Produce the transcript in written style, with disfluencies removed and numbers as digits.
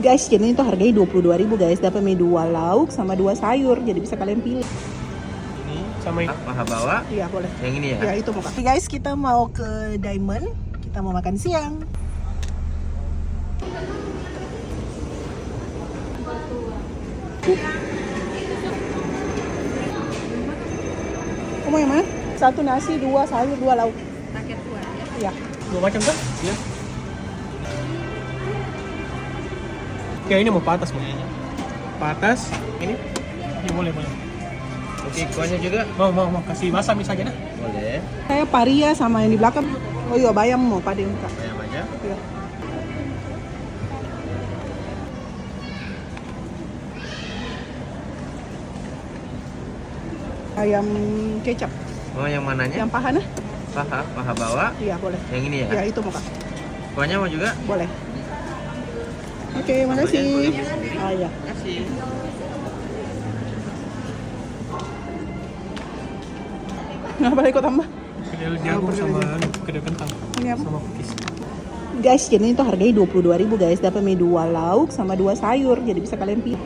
Guys, jadi itu harganya 22.000 guys. Dapat mie 2 lauk sama 2 sayur. Jadi bisa kalian pilih. Ini sama paha bawah. Iya, boleh. Yang ini ya? Ya, itu mau. Oke guys, kita mau ke Diamond. Kita mau makan siang. Kamu yang mana? 1 nasi, 2 sayur, 2 lauk. Paket 2 ya. Iya. 2 macam kan? Iya. Oke, ini mau patas mau. Patas ini? Ya boleh. Oke, kuahnya juga Mau kasih wasabi saja dah. boleh. Saya paria sama yang di belakang. Oh iya, bayam mau pada yang kak. Ayam aja. Iya. Ayam kecap. Oh, yang mananya? Yang paha nah? Paha bawah. Iya, boleh. Yang ini ya? Ya, itu mau kak. Kuahnya mau juga? Boleh. Oke, makasih. Boleh sendiri. Ah, iya. Kasih. Kenapa ikut tambah? Kedai jagung sama kedai kentang Ini apa? sama cookies. Guys, jadi itu harganya 22.000 guys. Dapat mie 2 lauk sama 2 sayur. Jadi bisa kalian pilih.